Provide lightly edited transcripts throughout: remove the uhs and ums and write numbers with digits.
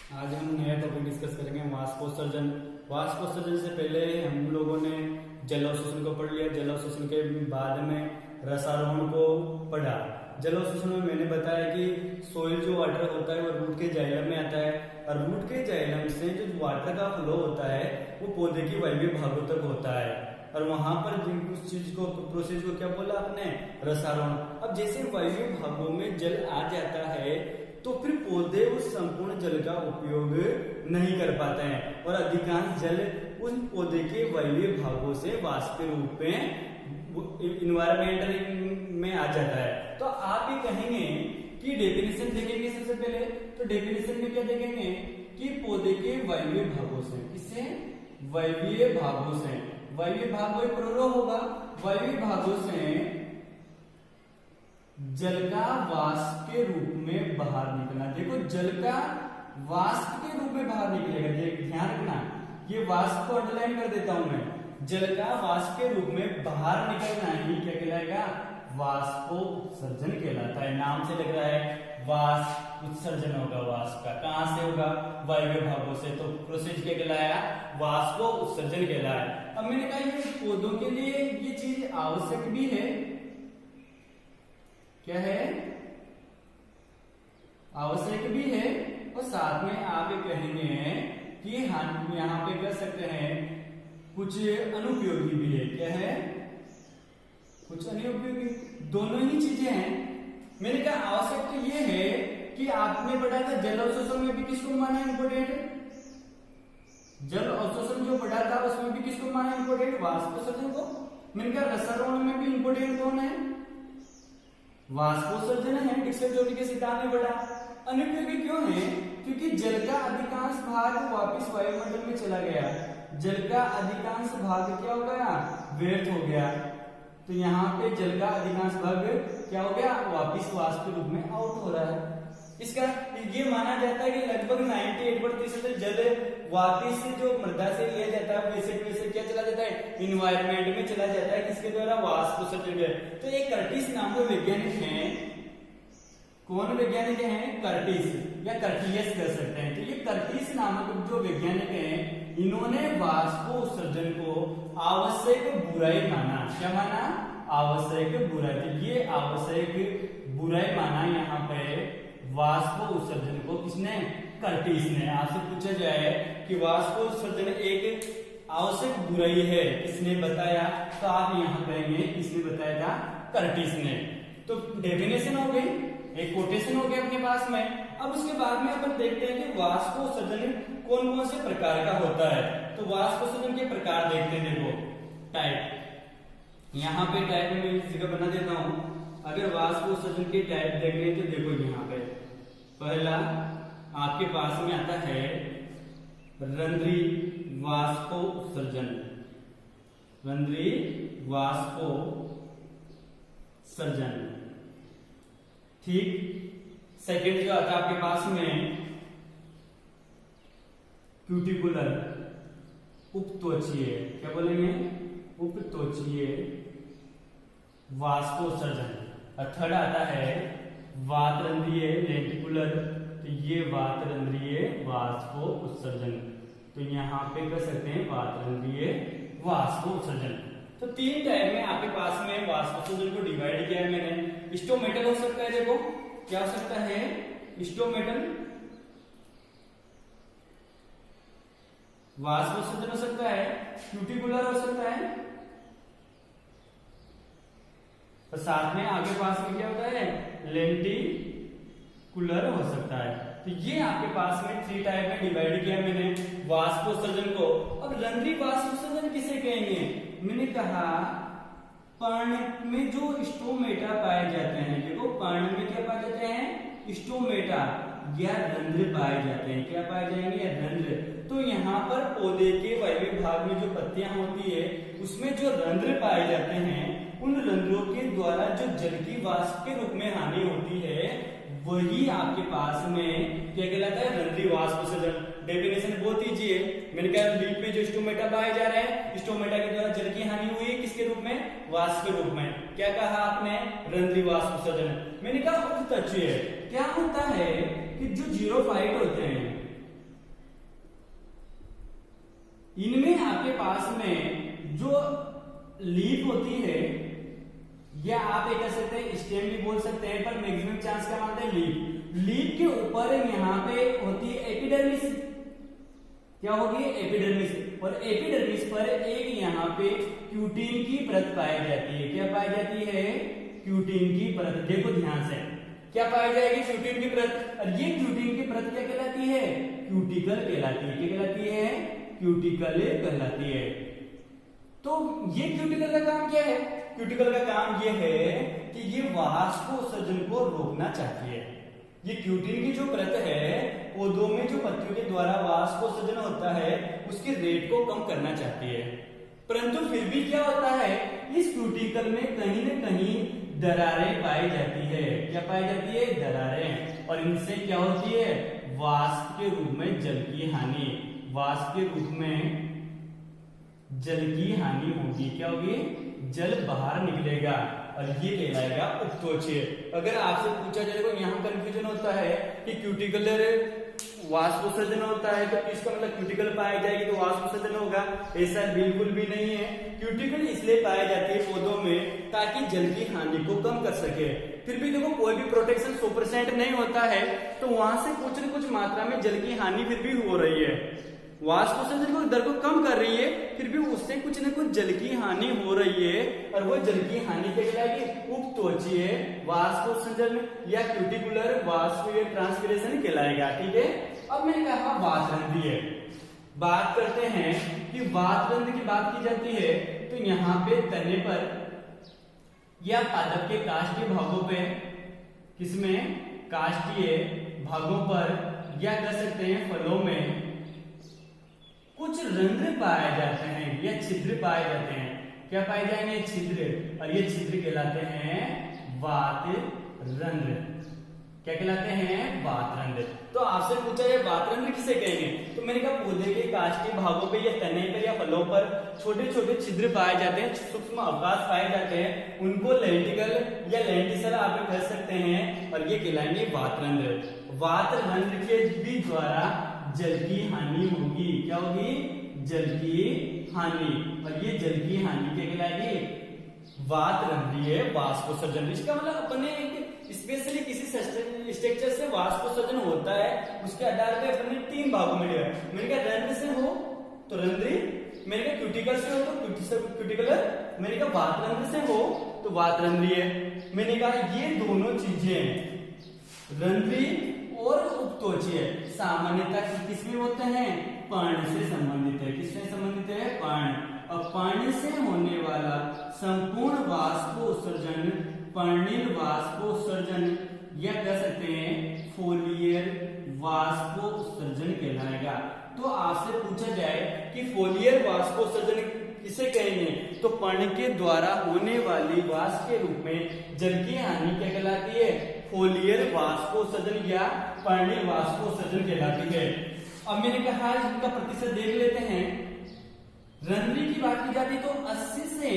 आज हम नया टॉपिक डिस्कस करेंगे वाष्पोत्सर्जन। वाष्पोत्सर्जन से पहले हम लोगों ने जलावशोषण को पढ़ लिया। जलावशोषण के बाद में रसारोहण को पढ़ा। जलावशोषण में मैंने बताया कि सोइल जो वाटर होता है वो रूट के जाइलम में आता है और रूट के जाइलम से जो वाटर का फ्लो होता है वो पौधे के वायवीय भागों तक होता है और वहां पर उस चीज को प्रोसेस को क्या बोला आपने, रसारोहण। अब जैसे वायवीय भागों में जल आ जाता है तो फिर पौधे उस संपूर्ण जल का उपयोग नहीं कर पाते हैं और अधिकांश जल उस पौधे के वायवीय भागों से वाष्प के रूप में इन्वायरमेंटल में आ जाता है। तो आप ये कहेंगे कि डेफिनेशन देखेंगे सबसे पहले, तो डेफिनेशन में क्या देखेंगे कि पौधे के वायवीय भागों से, किससे, वायवीय भागों से, वायवीय भाग वही प्रोरो होगा, वायवीय भागों से जल का वाष्प के रूप में बाहर निकलना। देखो जल का वाष्प के रूप में बाहर निकलेगा, ध्यान रखना, ये वाष्प को अंडरलाइन कर देता हूं मैं। जल का वाष्प के रूप में बाहर निकलना ही क्या कहलाएगा, वाष्पोत्सर्जन कहलाता है। नाम से लग रहा है वाष्प उत्सर्जन होगा, वाष्प का कहां से होगा, वायवीय भागों से। तो प्रोसेस क्या कहलाया, वाष्पोत्सर्जन कहलाया। अब मैंने कहा ये पौधों के लिए ये चीज आवश्यक भी है, क्या है, आवश्यक भी है और साथ में आप ये कहेंगे कि हम यहां पे कर सकते हैं कुछ अनुपयोगी भी है। क्या है, कुछ अनुपयोगी, दोनों ही चीजें हैं। मैंने कहा आवश्यक तो ये है कि आपने पढ़ा था जल अवशोषण में भी किसको माना इंपोर्टेंट, जल अवशोषण जो पढ़ा था उसमें भी किसको माना इंपोर्टेंट, वाष्पोत्सर्जन को। मैंने कहा रसारोहण में भी इंपोर्टेंट कौन है, वाष्पोत्सर्जन है, डिक्सर-जोली के सिद्धांत में पढ़ा। अनुपयोगी क्यों है, क्योंकि जल का अधिकांश भाग वापस वायुमंडल में चला गया, जल का अधिकांश भाग क्या हो गया, व्यर्थ हो गया। तो यहाँ पे जल का अधिकांश भाग क्या हो गया, वापस वाष्प के रूप में आउट हो रहा है। इसका ये माना जाता है कि लगभग 98% जल वापस जो मृदा से लिया जाता है वैसे क्या चला जाता है, इन्वायरमेंट में चला जाता है, किसके द्वारा, वाष्पोत्सर्जन। तो एक कर्टिस नाम के वैज्ञानिक हैं, कौन वैज्ञानिक हैं, कर्टिस या कर्टियस कर सकते हैं। तो ये कर्टिस नामक जो वैज्ञानिक हैं इन्होंने वाष्पोत्सर्जन को आवश्यक बुराई माना। क्या माना, आवश्यक बुराई। तो ये आवश्यक बुराई माना यहाँ पे वाष्पोत्सर्जन को, किसने, कर्टिस ने। आपसे पूछा जाए कि वाष्पोत्सर्जन एक आवश्यक बुराई है, किसने बताया, तो आप यहाँ कहेंगे किसने बताया था, कर्टिस ने। तो डेफिनेशन हो गई, एक कोटेशन हो गया अपने पास में। अब उसके बाद में अपन देखते हैं कि वाष्पोत्सर्जन कौन कौन से प्रकार का होता है। तो वाष्पोत्सर्जन के प्रकार देखते हैं, देखो टाइप, यहाँ पे टाइप में मैं जगह बना देता हूं। अगर वाष्पोत्सर्जन के टाइप देखने हैं तो देखो यहाँ पे पहला आपके पास में आता है रंध्री वाष्पोत्सर्जन, रंध्री वाष्पोत्सर्जन, ठीक। सेकंड जो आता है आपके पास में क्यूटिकुलर, उपत्वचीय, क्या बोलेंगे, उपत्वचीय वाष्पोत्सर्जन। और थर्ड आता है वातरंध्रीय, लेंटिकुलर, तो ये वातरंध्रीय वाष्पोत्सर्जन। तो यहाँ पे कर सकते हैं वातरंध्रीय वाष्पोत्सर्जन। तो तीन टाइप में आपके पास में वाष्पोत्सर्जन को डिवाइड किया है मैंने। स्टोमेटल हो सकता है, देखो क्या हो सकता है, स्टोमेटल वाष्पोत्सर्जन हो सकता है, क्यूटिकुलर हो सकता है, और साथ में आगे पास में क्या होता है, लेंटिकुलर हो सकता है। तो ये आपके पास में थ्री टाइप में डिवाइड किया मैंने वाष्पोत्सर्जन को। अब रंध्री वाष्पोत्सर्जन किसे कहेंगे, मैंने कहा पर्ण में जो स्टोमेटा पाए जाते हैं, देखो पर्ण में क्या पाए जाते हैं, स्टोमेटा या रंध्र पाए जाते हैं। क्या पाए जाएंगे, रंध्र। तो यहाँ पर पौधे के वायवीय भाग में जो पत्तियां होती है उसमें जो रंध्र पाए जाते हैं, उन रंध्रों के द्वारा जो जल की वाष्प के रूप में हानि होती है वही आपके पास में क्या कहलाता है, रंध्री वाष्पोत्सर्जन। डेफिनेशन बहुत ईजी है। मैंने कहा लीफ में जो स्टोमेटा पाए जा रहे हैं, स्टोमेटा के द्वारा जल की हानि हुई है, किसके रूप में, वाष्प के रूप में। क्या कहा आपने, रंध्री वाष्पोत्सर्जन। मैंने कहा उपत्वचीय, क्या होता है कि जो जीरोफाइट होते हैं, इनमें आपके पास में जो लीफ होती है, या आप एक कह सकते हैं स्टेम भी बोल सकते हैं, पर मैक्सिमम चांस क्या मानते हैं लीफ। लीफ के ऊपर यहाँ पे होती है एपिडर्मिस। क्या होगी? एपिडर्मिस। और एपिडर्मिस पर एक यहाँ पे क्यूटीन की परत पाई जाती है। क्या पाई जाती है? क्यूटीन की परत। देखो ध्यान से, क्या पाई जाएगी? क्यूटीन की परत। और ये क्यूटीन की परत क्या कहलाती है? क्यूटिकल कहलाती है। क्या कहलाती है? क्यूटिकल कहलाती है। तो ये क्यूटिकल का काम क्या है? क्यूटिकल का काम ये है कि ये वाष्पोत्सर्जन को रोकना चाहती है। ये क्यूटिन की जो परत है, पौधों में जो पत्तियों के द्वारा वाष्पोत्सर्जन होता है उसके रेट को कम करना चाहती है। परंतु फिर भी क्या होता है, इस क्यूटिकल में कहीं न कहीं दरारें पाई जाती है। क्या पाई जाती है? दरारें। और इनसे क्या होती है? वाष्प के रूप में जल की हानि। वाष्प के रूप में जल की हानि होगी। क्या होगी? जल बाहर निकलेगा और ये कहलाएगा उपत्वचीय। अगर आपसे पूछा जाए तो यहाँ कंफ्यूजन होता है कि क्यूटिकुलर वाष्पोत्सर्जन होता है तो इसका मतलब क्यूटिकल पाई जाएगी तो वाष्पोत्सर्जन होगा। ऐसा बिल्कुल भी नहीं है। क्यूटिकल इसलिए पाई जाती है पौधों में ताकि जल की हानि को कम कर सके। फिर भी देखो कोई भी प्रोटेक्शन 100% नहीं होता है, तो वहां से कुछ न कुछ मात्रा में जल की हानि फिर भी हो रही है। वाष्पोत्सर्जन को दर को कम कर रही है, फिर भी उससे कुछ न कुछ जल की हानि हो रही है, और वो जल की हानि क्या कहलाएगी? उपत्वचीय वाष्पोत्सर्जन या क्यूटिकुलर वाष्पीय ट्रांसपिरेशन कहलाएगा। ठीक है। अब मैंने कहा वातरंध्रीय। बात करते हैं कि वातरंध्र की बात की जाती है तो यहाँ पे तने पर या पादप के काष्ठीय भागों पे, किसमें? काष्ठीय भागों पर, या कह सकते हैं फलों में कुछ रंध्र पाए जाते हैं या छिद्र पाए जाते हैं। क्या पाए जाएंगे? छिद्र। और ये छिद्र कहलाते हैं वातरंध्र। क्या कहलाते हैं? वातरंध्र। तो आपसे पूछा ये वातरंध्र किसे कहेंगे? तो मैंने कहा पौधे के काष्ठीय भागों पे या तने पर या फलों पर छोटे छोटे छिद्र पाए जाते हैं, सूक्ष्म अवकाश पाए जाते हैं, उनको लेंटिकल या लेंटिसल आप कह सकते हैं, और ये कहलाएंगे वातरंध्र। वातरंध्र के भी द्वारा जल की हानि होगी। क्या होगी? जल की हानि। और ये जल की हानि क्या कहलाएगी? वातरंध्रीय वाष्पोत्सर्जन। इसका मतलब अपने स्पेशली किसी स्ट्रक्चर से वाष्पोत्सर्जन होता है, उसके आधार पे अपने 3 भागों में डिवाइड। मैंने कहा रंध्र से हो तो रंध्री, मैंने कहा क्यूटिकल से हो तो क्यूटिकुलर, मैंने कहा वातरंध्र से हो तो वातरंध्रीय। मैंने कहा ये दोनों चीजें रंध्री और उपत्वचीय सामान्यतः किसमें होते हैं? पर्ण से संबंधित है। किससे संबंधित है? पर्ण। और पर्ण से होने वाला संपूर्ण वाष्पोत्सर्जन पर्णिल वाष्पोत्सर्जन, या कह सकते हैं फोलियर वाष्पोत्सर्जन कहलाएगा। तो आपसे पूछा जाए कि फोलियर वाष्पोत्सर्जन किसे कहेंगे, तो पर्ण के द्वारा होने वाली वाष्प के रूप में जल की हानि क्या कहलाती है? फोलियर वाष्पोत्सर्जन या पर्णिल वाष्पोत्सर्जन कहलाती है। अब मैंने कहा इनका प्रतिशत देख लेते हैं। रंध्री की बात की जाती तो 80 से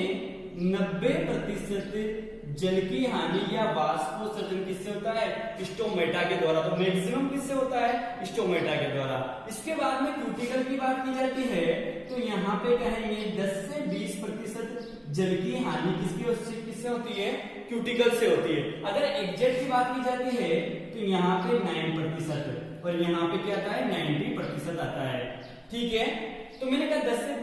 90% जल की हानि या वाष्पोत्सर्जन किससे होता है? स्टोमेटा के द्वारा। तो मैक्सिमम किससे होता है? स्टोमेटा के द्वारा। इसके बाद में क्यूटिकल की बात की जाती है तो यहाँ पे कहेंगे 10 से 20% जल की हानि किससे होती है? क्यूटिकल से होती है। अगर एग्जैक्ट की बात की जाती है तो यहाँ पे 9% और यहाँ पे क्या आता है? 90% आता है। ठीक है। तो मैंने कहा 10 से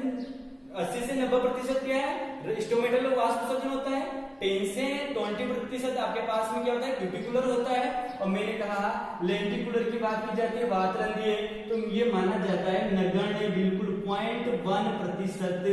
80 से 90% क्या है? स्टोमेटल वाष्पोत्सर्जन होता है। 10 से 20% आपके पास में क्या होता है? क्यूटिकुलर होता है। और मैंने कहा लेंटिकुलर की बात की जाती है वातरंध्रीय, तो ये माना जाता है नगण्य, बिल्कुल 0.1%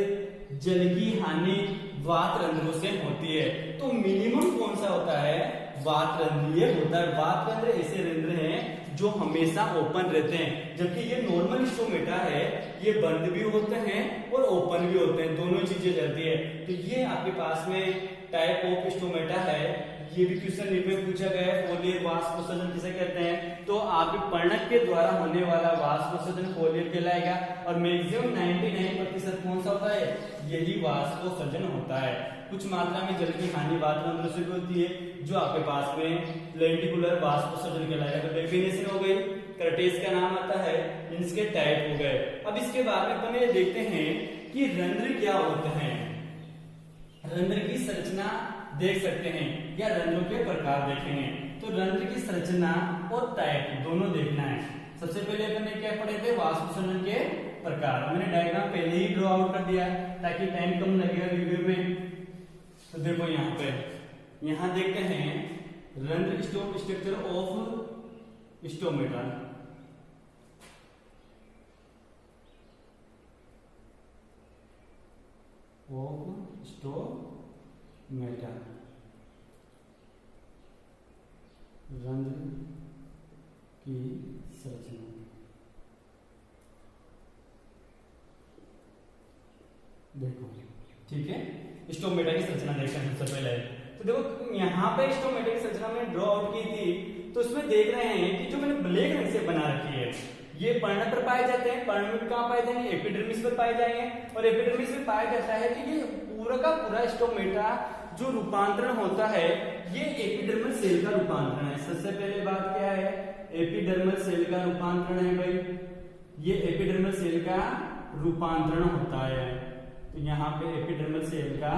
जल की हानि वातरंध्रों से होती है। तो मिनिमम कौन सा होता है? वातरंध्रीय होता है। वातरंध्र ऐसे रंध्र हैं जो हमेशा ओपन रहते हैं, जबकि ये नॉर्मल स्टोमेटा है ये बंद भी होते हैं और ओपन भी होते हैं, दोनों चीजें रहती है। तो ये आपके पास में टाइप ऑफ स्टोमेटा है ये भी क्वेश्चन में पूछा गया है, फोलियर वाष्पोत्सर्जन किसे कहते हैं, तो आप पर्णक के द्वारा होने वाला वाष्पोत्सर्जन फोलियर कहलाएगा। और मैक्सिमम 99% कौन सा होता है, यही वाष्पोत्सर्जन होता है। कुछ मात्रा में जल की हानि वातावरण से भी होती है, जो आपके पास में लेंटिकुलर वाष्पोत्सर्जन कहलाएगा। तो डेफिनेशन हो गई, कर्टेज का नाम आता है, इसके टाइप हो गए। अब इसके बाद में अपन ये देखते हैं कि रंध्र क्या होते हैं। रंध्र की संरचना देख सकते हैं या रंध्रों के प्रकार देखेंगे। तो रंध्र की संरचना और टाइप दोनों देखना है। सबसे पहले अपन ने क्या पढ़े थे, वाष्पोत्सर्जन के प्रकार। मैंने डायग्राम पहले ही ड्रॉ आउट कर दिया ताकि टाइम कम लगेगा वीडियो में। तो देखो यहाँ पे, यहाँ देखते हैं रंध्र स्ट्रक्चर ऑफ स्टोमेटा। स्टोमेटा रंध्र की संरचना। देखो ठीक है, स्टोमेटा की संरचना देखते हैं सबसे पहले। तो देखो यहाँ पे स्टोमेटा की संरचना मैंने ड्रॉ आउट की थी, तो उसमें देख रहे हैं कि जो मैंने ब्लैक रंग से बना रखी है, ये पर्ण पर पाए जाते हैं। पर्ण में कहाँ पाए जाएंगे, एपिडर्मिस पर पाए जाएंगे। और एपिडर्मिस में पाया जाता है कि ये पूरा का पूरा स्टोमेटा जो रूपांतरण होता है, ये एपिडर्मल सेल का रूपांतरण है। सबसे पहले बात क्या है, एपिडर्मल सेल का रूपांतरण है भाई, ये एपिडर्मल सेल का रूपांतरण होता है। तो यहाँ पे एपिडर्मल सेल का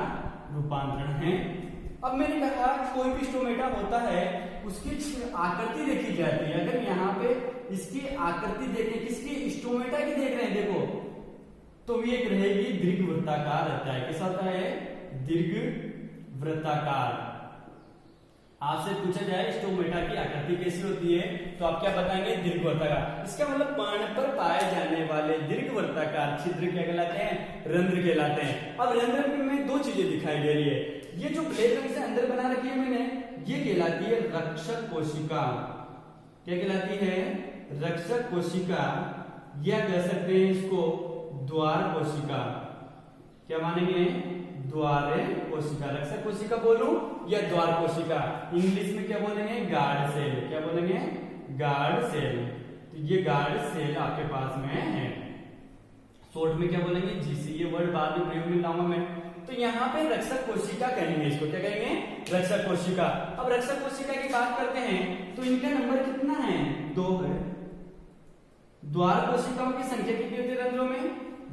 रूपांतरण है। अब मैंने कहा कोई भी स्टोमेटा होता है उसकी आकृति देखी जाती है। अगर यहाँ पे इसकी आकृति देखें, किसकी, स्टोमेटा की देख रहे हैं, देखो तो ये एक रहेगी दीर्घवृत्ताकार रहता है। कैसा होता है, दीर्घवृत्ताकार। आपसे पूछा जाए स्टोमेटा की आकृति कैसी होती है, तो आप क्या बताएंगे, दीर्घवृत्ताकार। इसका मतलब पर्ण पर पाए जाने वाले दीर्घवृत्ताकार छिद्र क्या कहलाते हैं, रंध्र कहलाते हैं। अब रंध्र में दो चीजें दिखाई दे रही है। ये जो ब्लैक रंग से अंदर बना रखी है मैंने, ये कहलाती है रक्षक कोशिका। क्या कहलाती है, रक्षक कोशिका, या कह सकते हैं इसको द्वार कोशिका। क्या मानेंगे, द्वार कोशिका। रक्षक कोशिका बोलूं या द्वार कोशिका, इंग्लिश में क्या बोलेंगे, गार्ड सेल। क्या बोलेंगे, गार्ड सेल। तो ये गार्ड सेल आपके पास में है। शॉर्ट में क्या बोलेंगे, जीसी। ये वर्ड बाद में प्रयोग में लाऊंगा मैं। तो यहाँ पे रक्षक कोशिका कहेंगे इसको। क्या कहेंगे, रक्षक कोशिका। अब रक्षक कोशिका की बात करते हैं तो इनका नंबर कितना है, 2 है। द्वार कोशिकाओं की संख्या कितनी होती है रंध्रों में,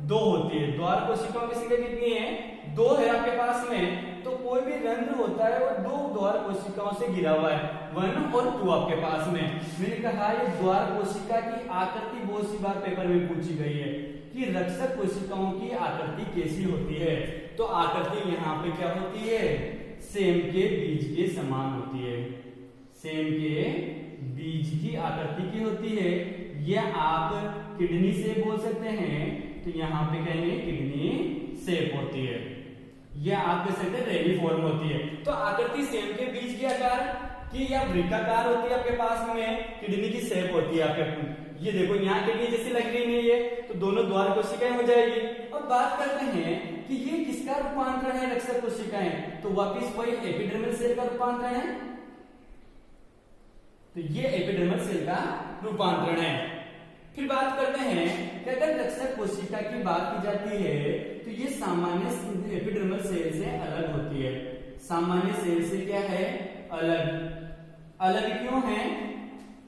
2 होती है। द्वार कोशिकाओं की संख्या कितनी है, 2 है आपके पास में। तो कोई भी रंध्र होता है वो 2 द्वार कोशिकाओं से घिरा हुआ है, 1 और 2 आपके पास में। मैंने कहा ये द्वार कोशिका की आकृति बहुत सी बार पेपर में पूछी गई है कि रक्षक कोशिकाओं की आकृति कैसी होती है। तो आकृति यहाँ पे क्या होती है, सेम के बीज के समान होती है। सेम के बीज की आकृति की होती है। यह आप किडनी से बोल सकते हैं, तो यहाँ पे कहेंगे किडनी शेप होती है। यह आप कह सकते हैं रेडी फॉर्म होती है। तो आकृति सेम के बीज के आकार की या वृत्ताकार होती है आपके पास में, किडनी की शेप होती है आपके। ये देखो यहाँ किडनी जैसी लग रही नहीं है, तो दोनों द्वार कोशिकाएं हो जाएगी। अब बात करते हैं कि ये किसका रूपांतरण है, रक्षक कोशिकाएं। तो वापिस वही एपिडर्मल सेल का रूपांतरण है। तो ये एपिडर्मल सेल का रूपांतरण है। फिर बात करते हैं कि अगर रक्षक कोशिका की बात की जाती है तो ये सामान्य एपिडर्मल सेल से अलग होती है। सामान्य सेल से क्या है, अलग। अलग क्यों है,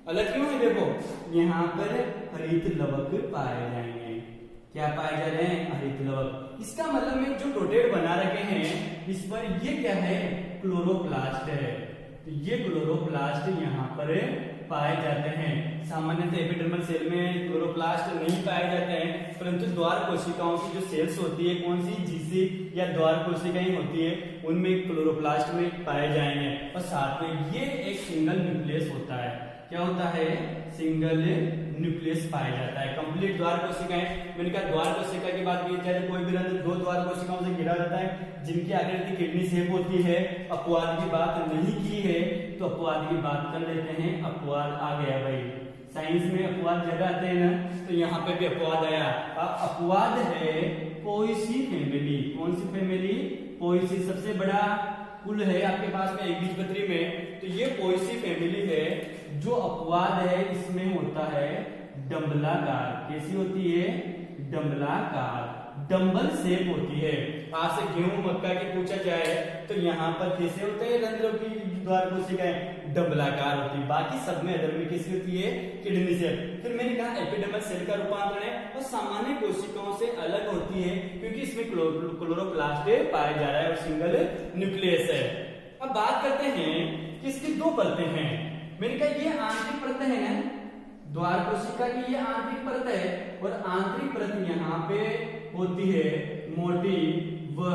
अलग क्यों है, देखो यहाँ पर हरित लवक पाए जाएंगे। क्या पाए जा रहे हैं, हरित लवक। इसका मतलब में जो प्रोटेड बना रखे हैं इस पर, ये क्या है, क्लोरोप्लास्ट है। तो ये क्लोरोप्लास्ट यहाँ पर पाए जाते हैं। सामान्यतः एपिडर्मल सेल में क्लोरोप्लास्ट नहीं पाए जाते हैं, परंतु द्वार कोशिकाओं की जो सेल्स होती है, कौन सी, जीसी या द्वार कोशिकाएं होती है, उनमें क्लोरोप्लास्ट में पाए जाएंगे। और साथ में ये एक सिंगल न्यूक्लियस होता है। क्या होता है, सिंगल न्यूक्लियस पाया जाता है। कंप्लीट द्वार कोशिकाएं, मैंने कहा द्वार कोशिका की बात की जाए तो कोई भी रंध्र 2 द्वार कोशिकाओं से घिरा रहता है, जिनकी आकृति किडनी शेप होती है। अपवाद की बात नहीं की है तो अपवाद की बात कर लेते हैं। अपवाद आ गया भाई, साइंस में अपवाद ज्यादा आते हैं ना, तो यहाँ पे भी अपवाद आया। अपवाद है पोएसी फैमिली। कौन सी फैमिली, पोएसी। सबसे बड़ा कुल है आपके पास में एकबीजपत्री में, तो ये पोएसी फैमिली है। जो अपवाद है इसमें होता है डंबलाकार। कैसी होती है? डंबलाकार, डंबल शेप होती है। आपसे गेहूं मक्का की पूछा जाए तो यहाँ पर कैसे होते हैं रंध्रों की द्वार कोशिकाएं? डंबलाकार होती है। बाकी सब में अदर में कैसी होती है? Kidney shape. फिर मैंने कहा एपिडर्मल सेल का रूपांतरण है और सामान्य कोशिकाओं से अलग होती है क्योंकि इसमें क्लोरोप्लास्ट पाया जा रहा है और सिंगल न्यूक्लियस है। अब बात करते हैं कि इसकी दो परतें हैं। मैंने कहा ये आंतरिक परत है, द्वार कोशिका की ये आंतरिक परत है और आंतरिक परत यहाँ पे होती है मोटी व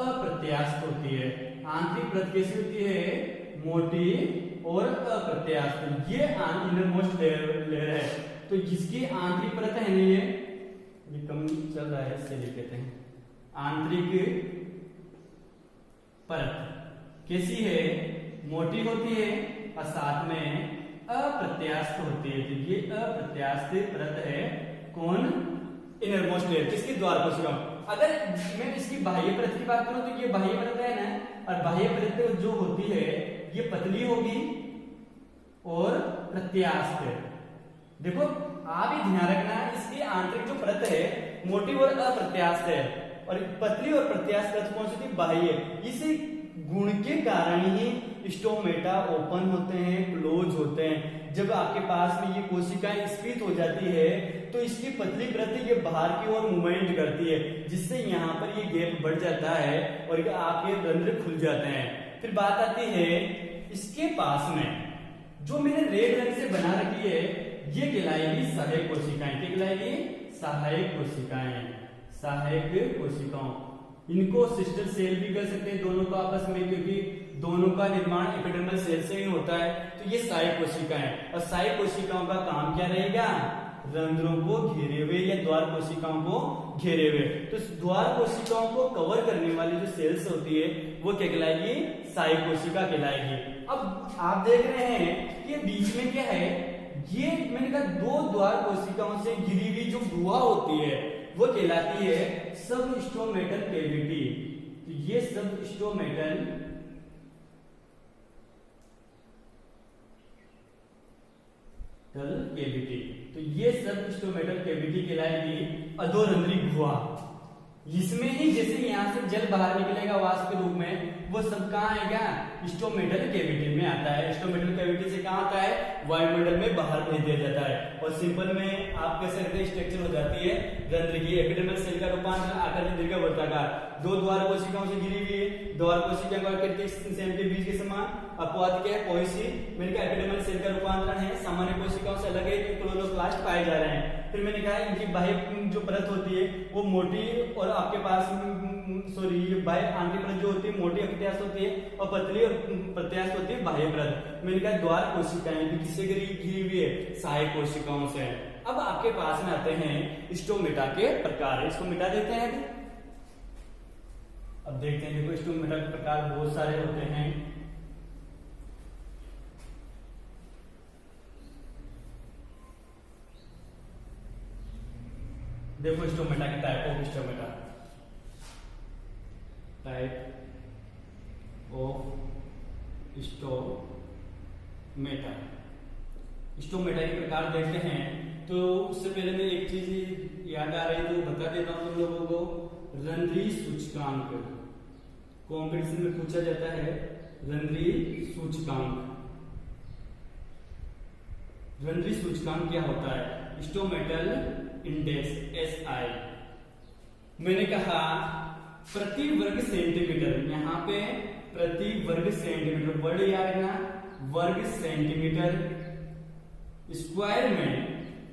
अप्रत्यास्थ होती है। आंतरिक परत कैसी होती है? मोटी और अप्रत्यास्थ। ये इनरमोस्ट लेयर है। तो जिसकी आंतरिक परत है ना, ये कम चल रहा है इससे लिख देते हैं। आंतरिक परत कैसी है? मोटी होती है और साथ में अप्रत्यास्थ होती है। तो ये अप्रत्यास्थ परत है कौन? Innermost layer. किसकी? द्वार कोशिका। अगर मैं इसकी बाह्य परत की बात करूं तो ये बाह्य परत है ना, और बाह्य परत जो होती है ये पतली होगी और प्रत्यास्थ। देखो आप ही ध्यान रखना, इसकी आंतरिक जो परत है मोटी और अप्रत्यास्थ है, और पतली और प्रत्यास्थ परत कौन सी थी? बाह्य। इसी गुण के कारण ही स्टोमेटा ओपन होते हैं, क्लोज होते हैं। जब आपके पास में ये कोशिकाएं स्फीत हो जाती है तो इसकी पतली परत ये बाहर की ओर मूवमेंट करती है, जिससे यहाँ पर ये गैप बढ़ जाता है और आपके रंध्र खुल जाते हैं। फिर बात आती है इसके पास में जो मैंने रेड रंग से बना रखी है, ये कहलाएगी सहायक कोशिकाएं। क्या कहलाएगी? सहायक कोशिकाएं। सहायक कोशिकाओं, इनको सिस्टर सेल भी कर सकते हैं दोनों को आपस में, क्योंकि दोनों का निर्माण एपिडर्मल सेल से ही होता है। तो ये सहायक कोशिकाएं, और सहायक कोशिकाओं का काम क्या रहेगा? रंध्रों को घेरे हुए या द्वार कोशिकाओं को घेरे हुए। तो द्वार कोशिकाओं को कवर करने वाली जो सेल्स होती है वो क्या कहलाएगी? सहायक कोशिका कहलाएगी। अब आप देख रहे हैं कि बीच में क्या है? ये मैंने कहा दो द्वार कोशिकाओं से घिरी हुई जो गुहा होती है वो कहलाती है सब स्टोमेटल कैविटी। तो ये सब स्टोमेटल कैविटी, तो ये सब स्टोमेटल कैविटी कहलाएगी अधोरंध्री गुहा। इसमें ही जैसे यहाँ से जल बाहर निकलेगा वाष्प के रूप में, वो सब कहाँ आएगा? स्टोमेटल कैविटी में आता है। स्टोमेटल कैविटी से कहाँ आता है? वायुमंडल में बाहर भेज दिया जाता है। और सिंपल में आप कह सकते हैं स्ट्रक्चर हो जाती है रंध्र की। एपिडर्मल सेल का रूपांतरण आकार दीर्घवृत्ताकार, दो द्वार कोशिकाओं से घिरी हुई है। द्वार कोशिका को आकृति सेल के बीच के समान। अपवाद क्या है? पोएसी। मैंने कहा एपिडर्मल सेल का रूपांतरण है, सामान्य कोशिकाओं से अलग है, क्लोरोप्लास्ट पाए जा रहे हैं। फिर मैंने कहा इनकी बाह्य जो परत होती है वो मोटी, और आपके पास बाह्य आंतरिक परत जो होती है मोटी अप्रत्यास्थ होती है, और पतली और प्रत्यास्थ होती है बाह्य परत। मैंने कहा द्वार कोशिकाएं भी किससे घिरी हुई है? सहायक कोशिकाओं से। अब आपके पास में आते हैं स्टोमेटा के प्रकार। इसको मिटा देते हैं। अब देखते हैं, देखो स्टोमेटा के प्रकार बहुत सारे होते हैं। देखो स्टोमेटा के type of stomata, type of stomata. Stomata के प्रकार देखते हैं तो उससे पहले मैं एक चीज याद आ रही तो बता देता हूं तुम लोगों को। रंध्रीय सूचकांक कॉम्पिटिशन में पूछा जाता है। रंध्रीय सूचकांक, रंध्रीय सूचकांक क्या होता है? Stomatal index SI। मैंने कहा प्रति वर्ग सेंटीमीटर, यहाँ पे प्रति वर्ग सेंटीमीटर वर्ड याद रखना, वर्ग सेंटीमीटर स्क्वायर में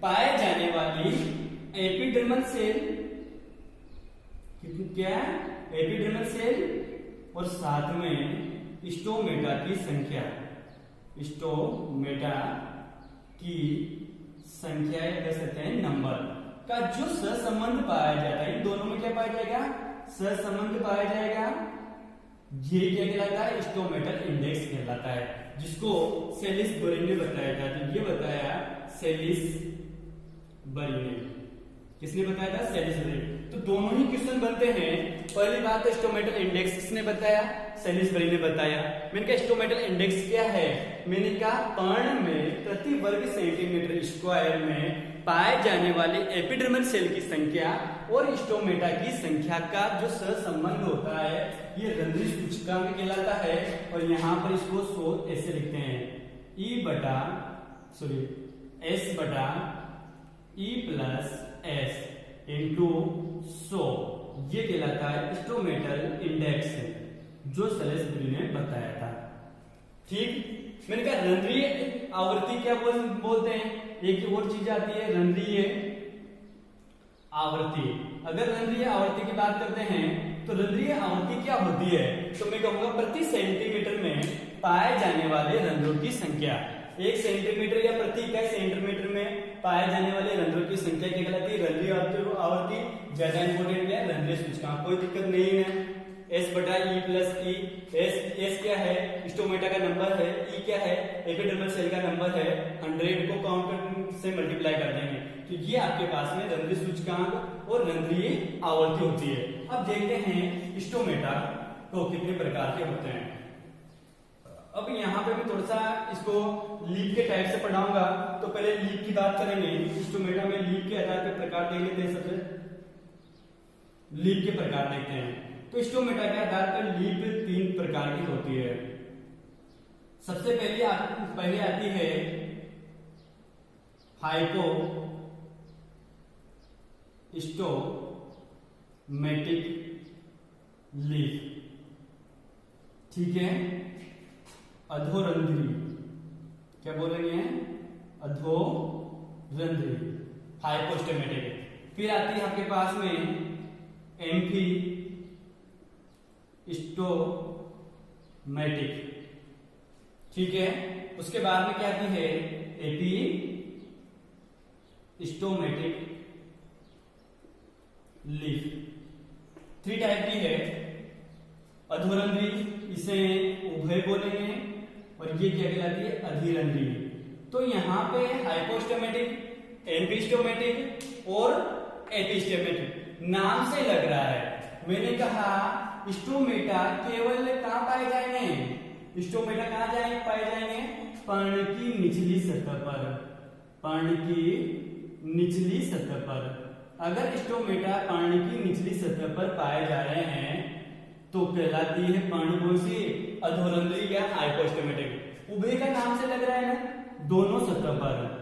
पाए जाने वाली एपिडर्मल सेल, क्या? एपिडर्मल सेल, और साथ में स्टोमेटा की संख्या। स्टोमेटा की संख्या कह सकते हैं नंबर का जो सहसंबंध पाया जाता है। इन दोनों में क्या पाया जाएगा? सहसंबंध पाया जाएगा। ये क्या कहलाता है? स्टोमेटल इंडेक्स कहलाता है, जिसको सेलिस बरी ने बताया था। तो ये बताया सेलिस बरी ने। किसने बताया था? सेलिस बरी। तो दोनों ही क्वेश्चन बनते हैं। पहली बात है स्टोमेटल इंडेक्स किसने बताया? सेलिस ब्री ने बताया। मैंने कहा स्टोमेटल इंडेक्स क्या है, मैंने कहा पर्ण में प्रति वर्ग सेंटीमीटर स्क्वायर में पाए जाने वाले एपिडर्मल सेल की संख्या और स्टोमेटा की संख्या का जो सहसंबंध होता है ये रंध्रीय सूचकांक कहलाता है। और यहाँ पर इसको 100 ऐसे लिखते हैं, S बटा E प्लस S इंटू 100, ये कहलाता है स्टोमेटल इंडेक्स जो सेलिस ब्री ने बताया था। ठीक, मैंने कहा रंध्रीय आवृत्ति क्या बोलते हैं, एक और चीज आती है रंध्रीय आवृत्ति। अगर रंध्रीय आवृत्ति की बात करते हैं तो रंध्रीय आवृत्ति क्या होती है, तो मैं कहूंगा प्रति सेंटीमीटर में पाए जाने वाले रंध्रों की संख्या। 1 सेंटीमीटर या प्रति इकाई सेंटीमीटर में पाए जाने वाले रंध्रों की संख्या क्या कहलाती है, रंध्रीय आवृत्ति। ज्यादा इंपोर्टेंट है रंध्रीय सूचकांक, कोई दिक्कत नहीं है। S बटा E प्लस E, S क्या है, स्टोमेटा का नंबर है, E क्या है, एपिडर्मल सेल का नंबर है, 100 को काउंट से मल्टीप्लाई कर देंगे तो ये आपके पास में रंध्रीय सूचकांक और रंध्रीय आवृत्ति होती है। अब देखते हैं स्टोमेटा तो कितने प्रकार के होते हैं। अब यहाँ पे मैं थोड़ा सा इसको लीफ के टाइप से पढ़ाऊंगा, तो पहले लीफ की बात करेंगे। स्टोमेटा में लीफ के आधार पर प्रकार देख लेते हैं। सबसे लीफ के प्रकार देखते हैं तो स्टोमेटा के आधार पर लीफ 3 प्रकार की होती है। सबसे पहले आती है हाइपोस्टोमेटिक लीफ, ठीक है। अधोरंध्री, क्या बोलेंगे, अधोरंध्री, हाइपोस्टोमेटिक। फिर आती है आपके पास में एम्फी स्टोमेटिक, ठीक है। उसके बाद में क्या आती है एपी स्टोमेटिक लीफ। 3 टाइप की है। अधोरंध्री, इसे उभय बोलेंगे, और ये क्या कहलाती है अधिरंध्री। तो यहाँ पे हाइपोस्टोमेटिक, एम्फीस्टोमेटिक और एपिस्टोमेटिक नाम से लग रहा है। मैंने कहा स्टोमेटा केवल कहां पाए जाएंगे, स्टोमेटा कहां पाए जाएंगे, पर्ण की निचली सतह पर, पर्ण की निचली सतह पर। अगर स्टोमेटा पर्ण की निचली सतह पर पाए जा रहे हैं तो कहलाती है पर्ण कौन सी, अधोरंध्री या हाइपोस्टोमेटिक। उभय का नाम से लग रहा है ना, दोनों सतह पर,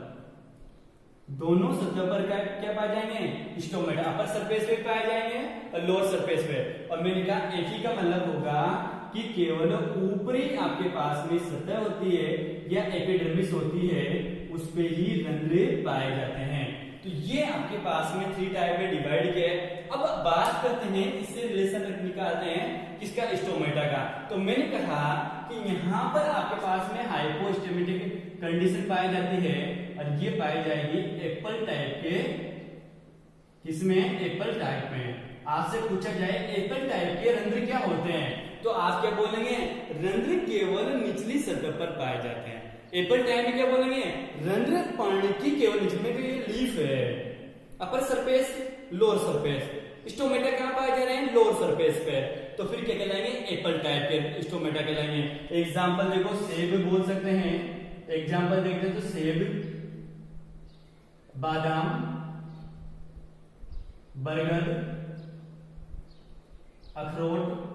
दोनों सतह पर क्या पाए जाएंगे, स्टोमेटा। अपर सरफेस पे पाए जाएंगे और लोअर सरफेस पे। और मैंने कहा एक ही का मतलब होगा कि केवल ऊपरी आपके पास में सतह होती है या एपिडर्मिस होती है, उस पे ही रंध्र पाए जाते हैं। तो ये आपके पास में 3 टाइप में डिवाइड किया है। अब बात करते हैं, इससे रिलेशन निकालते हैं किसका, स्टोमेटा का। तो मैंने कहा कि यहाँ पर आपके पास में हाइपोस्टोमेटिक कंडीशन पाई जाती है और ये पाई जाएगी एप्पल टाइप के, किसमें, एप्पल टाइप में। आपसे पूछा जाए एप्पल टाइप के रंध्र क्या होते हैं, तो आप क्या बोलेंगे, रंध्र केवल निचली सतह पर पाए जाते हैं। एप्पल टाइप में क्या बोलेंगे, रंध्र पर्ण की केवल निचली में, ये लीफ है, upper surface lower surface. Stomata कहां पाए जा रहे हैं, लोअर सरफेस पे। तो फिर क्या कहलाएंगे, एप्पल टाइप के स्टोमेटा कहलाएंगे। एग्जांपल देखो, सेब बोल सकते हैं, एग्जांपल देखते हैं तो सेब, बादाम, बरगद, अखरोट,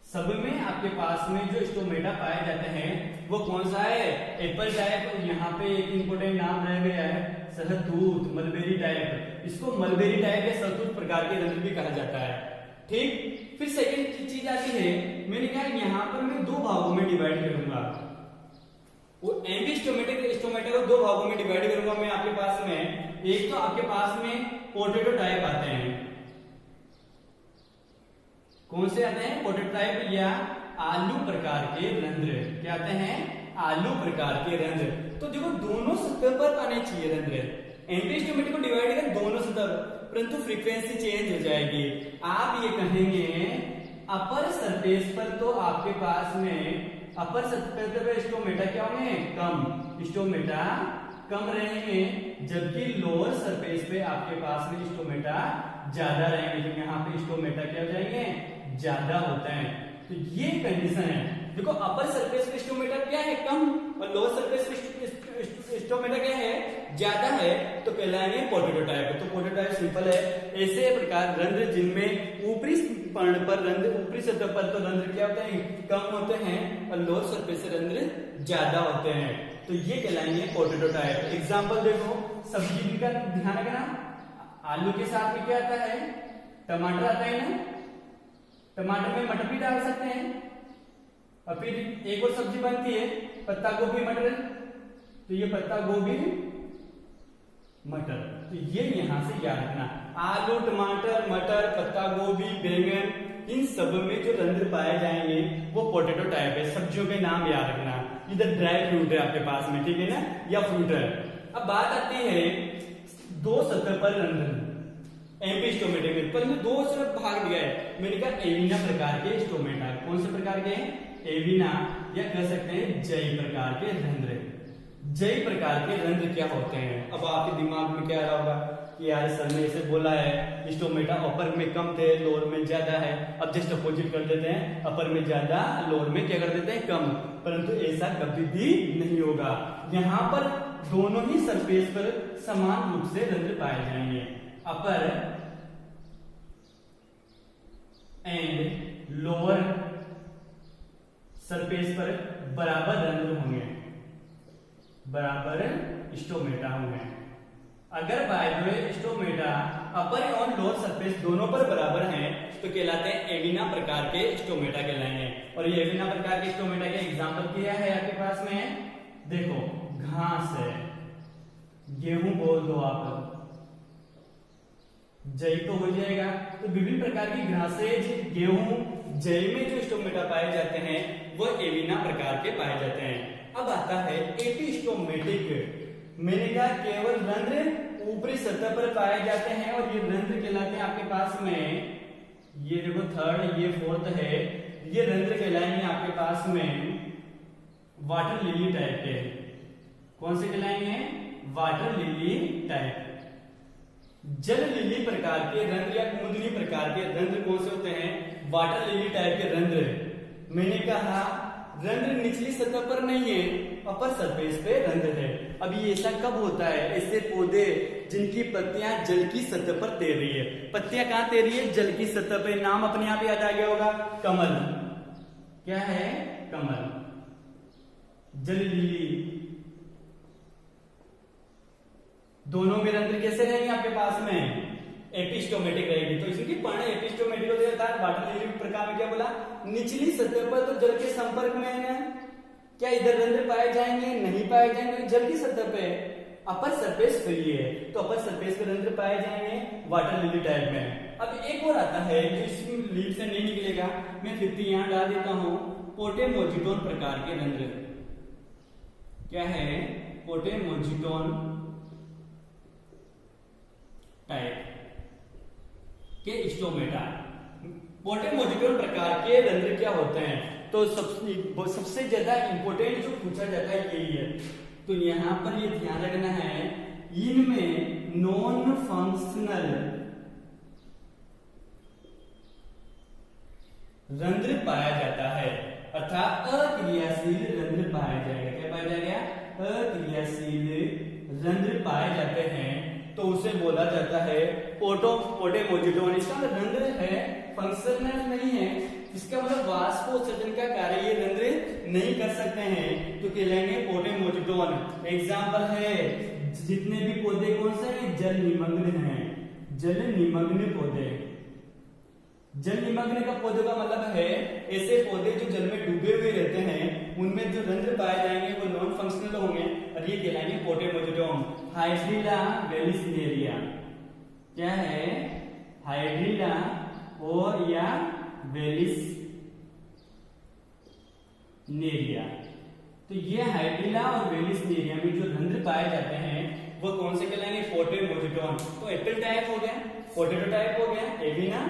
सब में आपके पास में जो स्टोमेटा पाए जाते हैं वो कौन सा है, एप्पल टाइप। यहाँ पे एक इंपोर्टेंट नाम रह गया है, सहतूत, मलबेरी टाइप। इसको मलबेरी टाइप या सहतूत प्रकार के रंध्र भी कहा जाता है, ठीक। फिर सेकंड चीज आती है, मैंने कहा यहाँ पर मैं 2 भागों में डिवाइड करूंगा, वो एम्फीस्टोमेटिक स्टोमेटा को 2 भागों में डिवाइड करूंगा मैं आपके पास में। एक तो आपके पास में पोटैटो टाइप आते हैं, कौन से आते हैं, पोटैटो टाइप या आलू प्रकार के रंध्र। क्या आते हैं, आलू प्रकार के रंध्र। तो देखो दोनों सतह पर आने चाहिए रंध्र। एम्फीस्टोमेटिक को डिवाइड कर दोनों सतह, परंतु फ्रीक्वेंसी चेंज हो जाएगी। आप ये कहेंगे अपर सरफेस पर तो आपके पास में अपर सरफेस पर स्टोमेटा क्या होंगे, कम, स्टोमेटा कम रहेंगे, जबकि लोअर सरफेस पे आपके पास में स्टोमेटा ज्यादा रहेंगे। तो यहाँ पे स्टोमेटा क्या हो जाएंगे, ज्यादा होते हैं। तो ये कंडीशन है। देखो अपर सरफेस पे स्टोमेटा क्या है, कम, और लोअर सरफेस पे स्टोमेटा क्या है, ज्यादा है, तो कहलाएंगे पोटैटो टाइप। तो पोटैटो टाइप सिंपल है। ऐसे प्रकार रंध्र जिनमें ऊपरी पर्ण पर रंध्र, ऊपरी सतह पर तो रंध्र क्या होते हैं, कम होते हैं, और लोअर सरफेस से रंध्र ज्यादा होते हैं, तो ये कहलाएंगे पोटैटो टाइप। एग्जाम्पल देखो, सब्जी का ध्यान रखना, आलू के साथ में क्या आता है, टमाटर आता है ना, टमाटर में मटर भी डाल सकते हैं, और फिर एक और सब्जी बनती है पत्ता गोभी मटर, तो ये पत्ता गोभी मटर, तो ये यहां से याद रखना, आलू टमाटर मटर पत्ता गोभी बैंगन, इन सब में जो रंध्र पाए जाएंगे वो पोटैटो टाइप है। सब्जियों के नाम याद रखना। इधर ड्राई फ्रूट है आपके पास में, ठीक है ना, या फ्रूट है। अब बात आती है दो सतह पर रंध्र एम्पी स्टोमेटा में, पर दो तरफ भाग दिया है। मैंने कहा एविना प्रकार के स्टोमेटा, कौन से प्रकार के हैं, एविना, या कह सकते हैं जई प्रकार के रंध्र। जई प्रकार के रंध्र क्या होते हैं, अब आपके दिमाग में क्या आ रहा होगा कि यार सर ने इसे बोला है स्टोमेटा अपर में कम थे लोअर में ज्यादा है, अब जस्ट अपोजिट कर देते हैं, अपर में ज्यादा लोअर में क्या कर देते हैं, कम। परंतु ऐसा कभी भी नहीं होगा। यहाँ पर दोनों ही सरफेस पर समान रूप से रंध्र पाए जाएंगे, अपर एंड लोअर सरफेस पर बराबर रंध्र होंगे, बराबर स्टोमेटा होंगे। अगर बाय द वे स्टोमेटा अपर और लोअर सरफेस दोनों पर बराबर हैं तो कहलाते हैं एविना प्रकार के स्टोमेटा कहलाएंगे। और ये एविना प्रकार के स्टोमेटा के एग्जांपल क्या है आपके पास में, देखो घास है, गेहूं बोल दो आप, जई तो हो जाएगा। तो विभिन्न प्रकार की घासें, गेहूं, जई में जो स्टोमेटा पाए जाते हैं वो एविना प्रकार के पाए जाते हैं। अब आता है एपिस्टोमेटिक। मैंने कहा केवल रंध्र ऊपरी सतह पर पाए जाते हैं, और ये रंध्र कहलाते हैं आपके पास में, ये देखो थर्ड, ये फोर्थ है, ये रंध्र कहलाएंगे आपके पास में वाटर लिली टाइप के। कौन से कहलाएंगे, वाटर लिली टाइप। जल लिली प्रकार के रंध्र या कुमुदनी प्रकार के रंध्र कौन से होते हैं, वाटर लिली टाइप के रंध्र। मैंने कहा रंध्र निचली सतह पर नहीं है, अपर सरफेस पे रंध्र है। अब ये ऐसा कब होता है, ऐसे पौधे जिनकी पत्तियां जल की सतह पर तैर रही है। पत्तियां कहां तैर रही है, जल की सतह पे, नाम अपने आप याद आ गया होगा, कमल। क्या है, कमल, जल लिली। दोनों में रंध्र कैसे रहेंगे आपके पास में, एपिस्टोमेटिक रहेगी। तो इसकी पर्ण एपिस्टोमेटिक होती है, वाटर लिली प्रकार में क्या बोला, निचली सतह पर तो जल के संपर्क में है ना, क्या इधर रंध्र पाए जाएंगे, नहीं पाए जाएंगे, जल की सतह पे। अपर सरफेस फ्री है तो अपर सरफेस पे रंध्र पाए जाएंगे वाटर लिली टाइप में। अब एक और आता है जो इसमें लीड से नहीं निकलेगा, मैं 50 यहां डाल देता हूं, पोटेमोजिटोन प्रकार के रंध्र। क्या है, पोटेमोजिटोन टाइप के स्टोमेटा। पोटेमोजिटोन प्रकार के रंध्र क्या होते हैं, तो सबसे ज्यादा इंपोर्टेंट जो पूछा जाता है यही है। तो यहां पर ये ध्यान रखना है, इनमें नॉन फंक्शनल रंध्र पाया जाता है, अर्थात अक्रियाशील रंध्र पाया जाएगा। क्या पाया जाएगा, अक्रियाशील रंध्र पाए जाते हैं, तो उसे बोला जाता है पोटेमोजिटोन। इसका रंध्र है, फंक्शनल नहीं है, इसका मतलब वाष्पोत्सर्जन का कार्य ये रंध्र नहीं कर सकते हैं, तो कहलाएंगे पोटेमोजिटोन। एग्जाम्पल है जितने भी पौधे कौन से हैं, जल निमग्न हैं, जल निमग्न पौधे। जल निमग्न का पौधे का मतलब है ऐसे पौधे जो जल में डूबे हुए रहते हैं, उनमें जो रंध्र पाए जाएंगे वो नॉन फंक्शनल होंगे, और ये कहलाएंगे पोटेमोजिटोन। Hydrilla Vallisneria. क्या है, हाइड्रिला और या वेलिसनेरिया। तो ये हाइड्रिला और वेलिसनेरिया में जो रंध्र पाए जाते हैं वो कौन से कहलाएंगे, पोटेमोजिटोन। तो एप्पल टाइप हो गया, पोटैटो टाइप हो गया, एविना,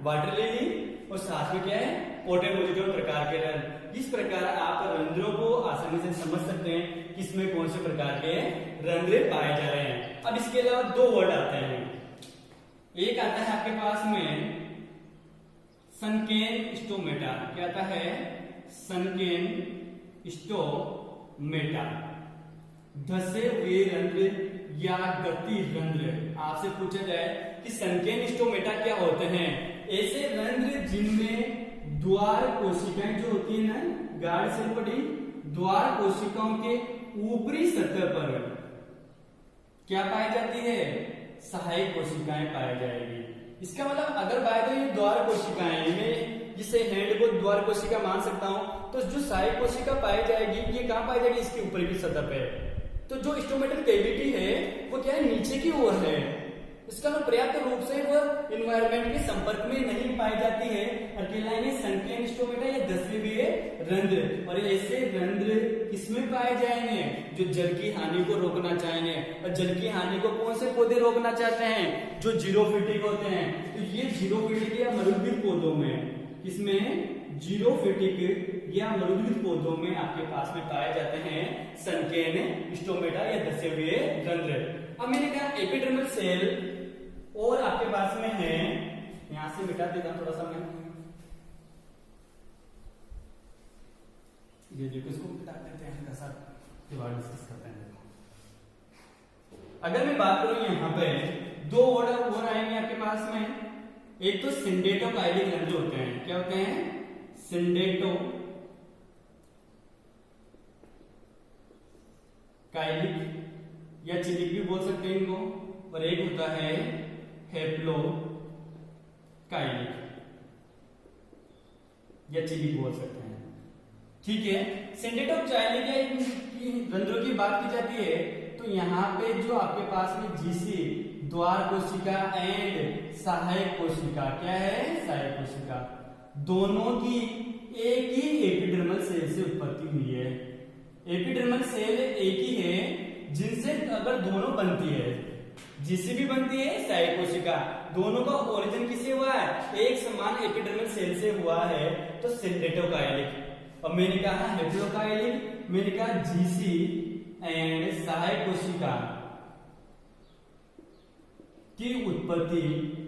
वाटर लिली, और साथ में क्या है, पोटेमोजिटोन प्रकार के रंध्र। इस प्रकार आप रंध्रों को आसानी से समझ सकते हैं किसमें कौन से प्रकार के रंध्र पाए जा रहे हैं। अब इसके अलावा दो वर्ड आते हैं, एक आता है आपके पास में सनकेन स्टोमेटा। क्या आता है? सनकेन स्टोमेटा। धसे हुए रंध्र या गति रंध्र। आपसे पूछा जाए कि सनकेन स्टोमेटा क्या होते हैं? ऐसे रंध्र जिनमें द्वार कोशिकाएं जो होती है ना, गाढ़ से पड़ी द्वार कोशिकाओं के ऊपरी सतह पर क्या पाई जाती है? सहायक कोशिकाएं पाई जाएगी। इसका मतलब अगर बात है ये द्वार कोशिकाएं, मैं जिसे हेड को द्वार कोशिका मान सकता हूं, तो जो सहायक कोशिका पाई जाएगी ये कहां पाई जाएगी? इसके ऊपर की सतह पे। तो जो स्टोमेटल कैविटी है वो क्या है? नीचे की ओर है। इसका मतलब पर्याप्त रूप से वो एनवायरनमेंट के संपर्क में नहीं पाई जाती है। और कहलाएंगे सनकेन स्टोमेटा या धसे हुए रंध्र। और ऐसे रंध्र किसमें पाए जाएंगे? जो जल की हानि को रोकना चाहेंगे। और जल की हानि को कौन से पौधे रोकना चाहते हैं? जो जीरोफिटिक होते हैं। तो ये जीरोफिटिक या मरुद्भिद पौधों में, किसमें? जीरोफिटिक या मरुद्भिद पौधों में आपके पास में पाए जाते हैं सनकेन स्टोमेटा या धसे हुए रंध्र। अब मैंने कहा एपिडर्मल सेल और आपके पास में है, यहां से मिटा देता हूं थोड़ा सा मैं, ये देखो इसको मिटा देते हैं सर, के बाद डिस्कस करते हैं। देखो अगर मैं बात करूं यहां पे दो ऑर्डर और आएंगे आपके पास में। एक तो सिंडेटोकाइलिक रंध्र होते हैं। क्या होते हैं? सिंडेटो काइलिक या चिलिक भी बोल सकते हैं इनको। और एक होता है हेप्लो काइलिक या चिलिक बोल सकते हैं। ठीक है, सिंडेटोकाइलिक या रंध्रों की बात की जाती है तो यहाँ पे जो आपके पास में जीसी द्वार कोशिका एंड सहायक कोशिका, क्या है? सहायक कोशिका, दोनों की एक ही एपिडर्मल सेल से उत्पत्ति हुई है। एपिडर्मल सेल एक ही है जिनसे अगर दोनों बनती है, जिससे भी बनती है सहायक कोशिका, दोनों का ओरिजिन किससे हुआ है? एक समान एपिडर्मल सेल से हुआ है, तो सिंडेटोकाइलिक। और मैंने कहा हेप्लोकाइलिक, मैंने कहा जीसी एंड सहायक कोशिका की उत्पत्ति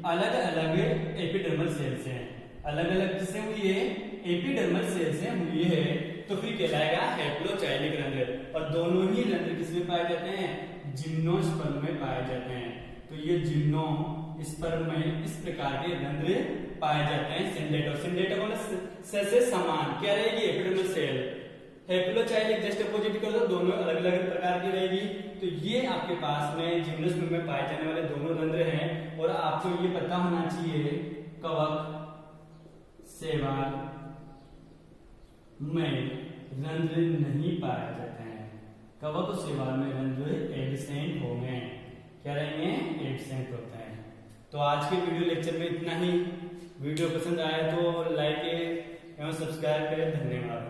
अलग अलग एपिडर्मल सेल से है। अलग अलग किससे हुई है? एपिडर्मल सेल से हुई है। तो फिर कहलाएगा हेप्लोचाइलिक रंध्र। और दोनों ही रंध्र किसमें पाए जाते हैं? जिम्नोस्पर्म में पाए जाते हैं। तो ये जिम्नोस्पर्म में इस प्रकार के रंध्र पाए जाते हैं। सिंडेटो से समान क्या रहेगी? Epidermal cell. Haplocheilic just opposite कर दो, दोनों अलग अलग प्रकार की रहेगी। तो ये आपके पास में जिम्नोस्पर्म में पाए जाने वाले दोनों रंध्र हैं। और आपको ये पता होना चाहिए कवक शैवाल में रंध्र नहीं पाए जाते हैं। कवक और शैवाल में रंध्र एब्सेंट होंगे। क्या रहेंगे? एब्सेंट होते हैं। तो आज के वीडियो लेक्चर में इतना ही। वीडियो पसंद आया तो लाइक एवं सब्सक्राइब करें। धन्यवाद।